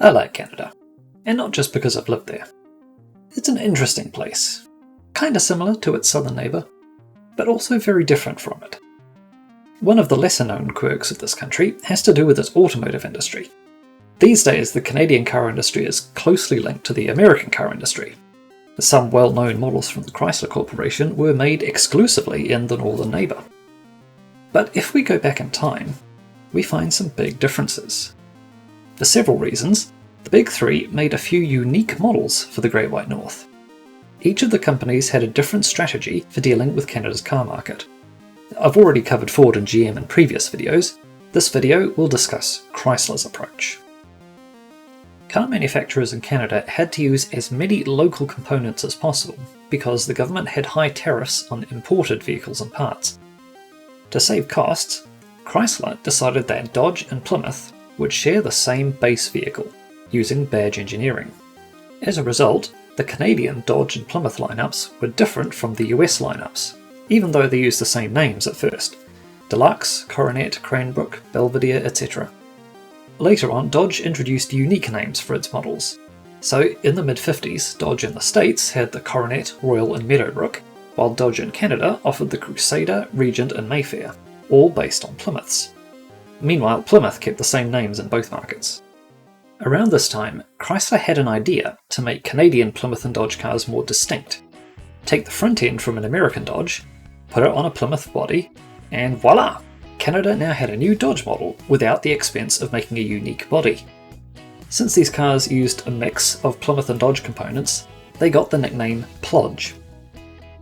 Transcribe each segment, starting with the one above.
I like Canada, and not just because I've lived there. It's an interesting place, kinda similar to its southern neighbour, but also very different from it. One of the lesser known quirks of this country has to do with its automotive industry. These days, the Canadian car industry is closely linked to the American car industry. Some well-known models from the Chrysler Corporation were made exclusively in the northern neighbour. But if we go back in time, we find some big differences. For several reasons, the Big Three made a few unique models for the Great White North. Each of the companies had a different strategy for dealing with Canada's car market. I've already covered Ford and GM in previous videos. This video will discuss Chrysler's approach. Car manufacturers in Canada had to use as many local components as possible because the government had high tariffs on imported vehicles and parts. To save costs, Chrysler decided that Dodge and Plymouth would share the same base vehicle, using badge engineering. As a result, the Canadian Dodge and Plymouth lineups were different from the US lineups, even though they used the same names at first: Deluxe, Coronet, Cranbrook, Belvedere, etc. Later on, Dodge introduced unique names for its models. So, in the mid-50s, Dodge in the States had the Coronet, Royal and Meadowbrook, while Dodge in Canada offered the Crusader, Regent and Mayfair, all based on Plymouths. Meanwhile, Plymouth kept the same names in both markets. Around this time, Chrysler had an idea to make Canadian Plymouth and Dodge cars more distinct. Take the front end from an American Dodge, put it on a Plymouth body, and voila! Canada now had a new Dodge model without the expense of making a unique body. Since these cars used a mix of Plymouth and Dodge components, they got the nickname Plodge.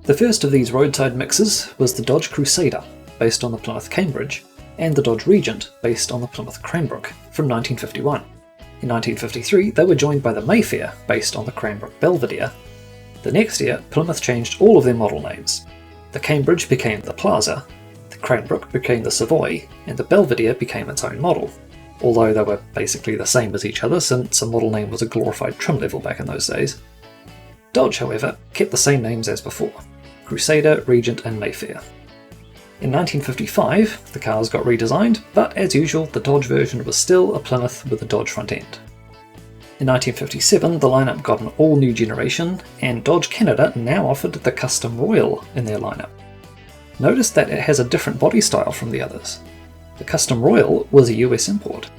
The first of these roadside mixes was the Dodge Crusader, based on the Plymouth Cambridge, and the Dodge Regent, based on the Plymouth Cranbrook, from 1951. In 1953, they were joined by the Mayfair, based on the Cranbrook Belvedere. The next year, Plymouth changed all of their model names. The Cambridge became the Plaza, the Cranbrook became the Savoy, and the Belvedere became its own model, although they were basically the same as each other since a model name was a glorified trim level back in those days. Dodge, however, kept the same names as before: Crusader, Regent and Mayfair. In 1955, the cars got redesigned, but as usual, the Dodge version was still a Plymouth with a Dodge front end. In 1957, the lineup got an all-new generation, and Dodge Canada now offered the Custom Royal in their lineup. Notice that it has a different body style from the others. The Custom Royal was a US import.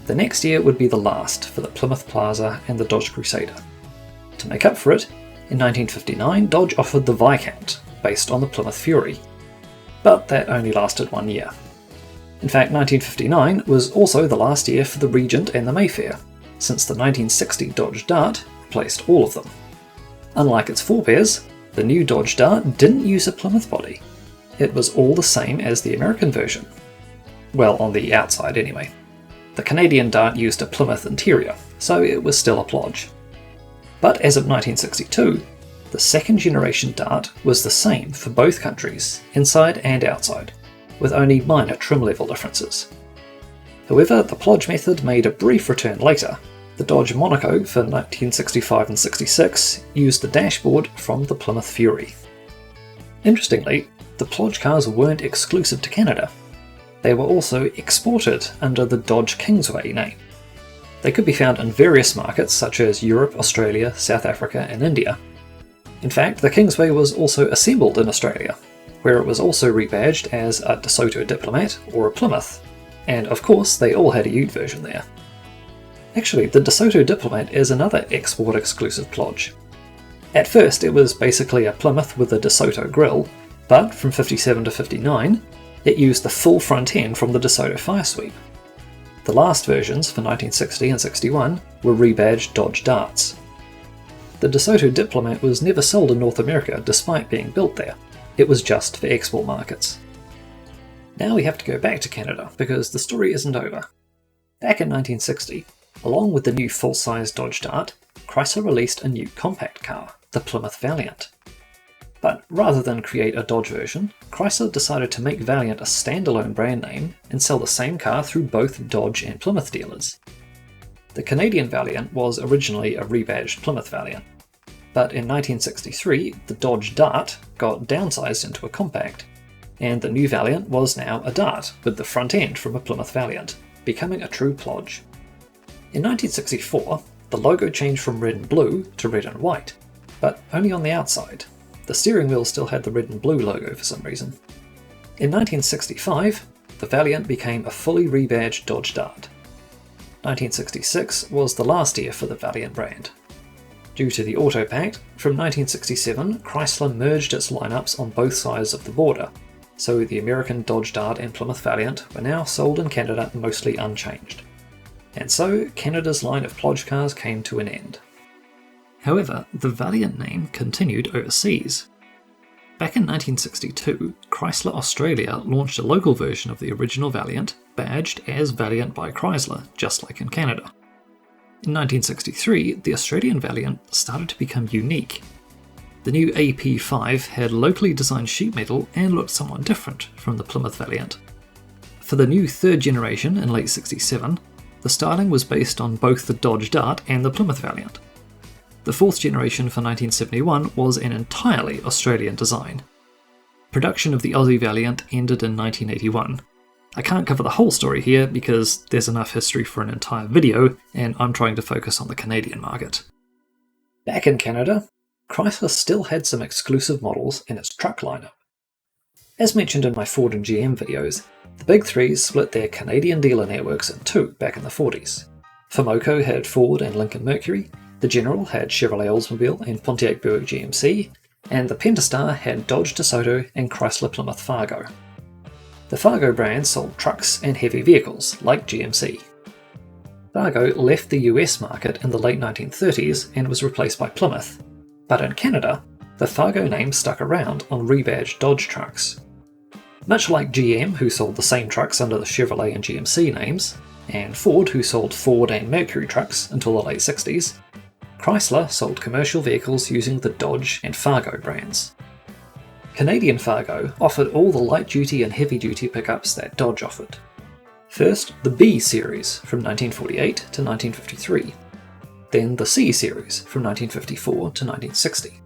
The next year would be the last for the Plymouth Plaza and the Dodge Crusader. To make up for it, in 1959 Dodge offered the Viscount, based on the Plymouth Fury. But that only lasted 1 year. In fact, 1959 was also the last year for the Regent and the Mayfair, since the 1960 Dodge Dart replaced all of them. Unlike its forebears, the new Dodge Dart didn't use a Plymouth body. It was all the same as the American version. Well, on the outside anyway. The Canadian Dart used a Plymouth interior, so it was still a Plodge. But as of 1962, the second generation Dart was the same for both countries, inside and outside, with only minor trim level differences. However, the Plodge method made a brief return later. The Dodge Monaco for 1965 and 66 used the dashboard from the Plymouth Fury. Interestingly, the Plodge cars weren't exclusive to Canada. They were also exported under the Dodge Kingsway name. They could be found in various markets such as Europe, Australia, South Africa and India. In fact, the Kingsway was also assembled in Australia, where it was also rebadged as a DeSoto Diplomat or a Plymouth, and of course they all had a Ute version there. Actually, the DeSoto Diplomat is another export-exclusive Plodge. At first it was basically a Plymouth with a DeSoto grille, but from 57 to 59 it used the full front end from the DeSoto Firesweep. The last versions for 1960 and 61 were rebadged Dodge Darts. The DeSoto Diplomat was never sold in North America despite being built there. It was just for export markets. Now we have to go back to Canada because the story isn't over. Back in 1960, along with the new full-size Dodge Dart, Chrysler released a new compact car, the Plymouth Valiant. But rather than create a Dodge version, Chrysler decided to make Valiant a standalone brand name and sell the same car through both Dodge and Plymouth dealers. The Canadian Valiant was originally a rebadged Plymouth Valiant, but in 1963 the Dodge Dart got downsized into a compact, and the new Valiant was now a Dart with the front end from a Plymouth Valiant, becoming a true Plodge. In 1964, the logo changed from red and blue to red and white, but only on the outside. The steering wheel still had the red and blue logo for some reason. In 1965, the Valiant became a fully rebadged Dodge Dart. 1966 was the last year for the Valiant brand. Due to the Auto Pact, from 1967 Chrysler merged its lineups on both sides of the border, so the American Dodge Dart and Plymouth Valiant were now sold in Canada mostly unchanged. And so Canada's line of Plodge cars came to an end. However, the Valiant name continued overseas. Back in 1962, Chrysler Australia launched a local version of the original Valiant, badged as Valiant by Chrysler, just like in Canada. In 1963, the Australian Valiant started to become unique. The new AP5 had locally designed sheet metal and looked somewhat different from the Plymouth Valiant. For the new third generation in late '67, the styling was based on both the Dodge Dart and the Plymouth Valiant. The fourth generation for 1971 was an entirely Australian design. Production of the Aussie Valiant ended in 1981. I can't cover the whole story here because there's enough history for an entire video, and I'm trying to focus on the Canadian market. Back in Canada, Chrysler still had some exclusive models in its truck lineup. As mentioned in my Ford and GM videos, the Big Three split their Canadian dealer networks in two back in the 40s. Fomoco had Ford and Lincoln Mercury, the General had Chevrolet Oldsmobile and Pontiac Buick GMC, and the Pentastar had Dodge DeSoto and Chrysler Plymouth Fargo. The Fargo brand sold trucks and heavy vehicles, like GMC. Fargo left the US market in the late 1930s and was replaced by Plymouth, but in Canada, the Fargo name stuck around on rebadged Dodge trucks. Much like GM, who sold the same trucks under the Chevrolet and GMC names, and Ford, who sold Ford and Mercury trucks until the late 60s, Chrysler sold commercial vehicles using the Dodge and Fargo brands. Canadian Fargo offered all the light-duty and heavy-duty pickups that Dodge offered. First, the B Series from 1948 to 1953, then the C Series from 1954 to 1960,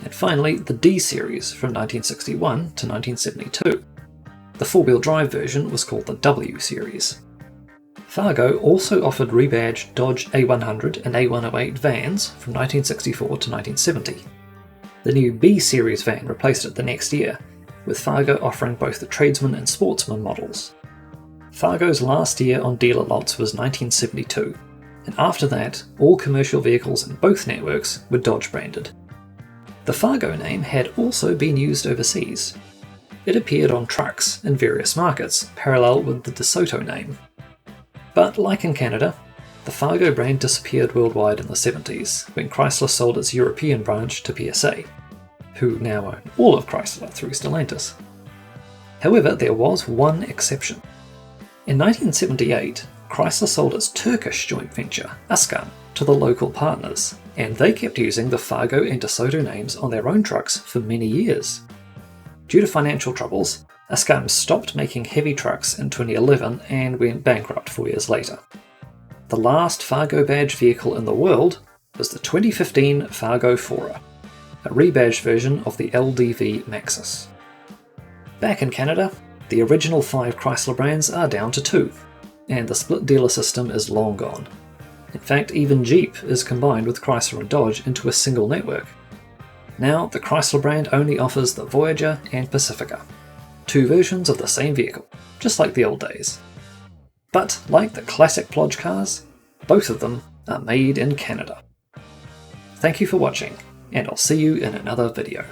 and finally the D Series from 1961 to 1972. The four-wheel drive version was called the W Series. Fargo also offered rebadged Dodge A100 and A108 vans from 1964 to 1970. The new B Series van replaced it the next year, with Fargo offering both the tradesman and sportsman models. Fargo's last year on dealer lots was 1972, and after that, all commercial vehicles in both networks were Dodge branded. The Fargo name had also been used overseas. It appeared on trucks in various markets, parallel with the DeSoto name. But like in Canada, the Fargo brand disappeared worldwide in the 70s when Chrysler sold its European branch to PSA, who now own all of Chrysler through Stellantis. However, there was one exception. In 1978, Chrysler sold its Turkish joint venture, Askan, to the local partners, and they kept using the Fargo and DeSoto names on their own trucks for many years. Due to financial troubles, Askan stopped making heavy trucks in 2011 and went bankrupt 4 years later. The last Fargo badge vehicle in the world was the 2015 Fargo Fora, a rebadged version of the LDV Maxus. Back in Canada, the original 5 Chrysler brands are down to 2, and the split dealer system is long gone. In fact, even Jeep is combined with Chrysler and Dodge into a single network. Now, the Chrysler brand only offers the Voyager and Pacifica, 2 versions of the same vehicle, just like the old days. But, like the classic Plodge cars, both of them are made in Canada. Thank you for watching, and I'll see you in another video.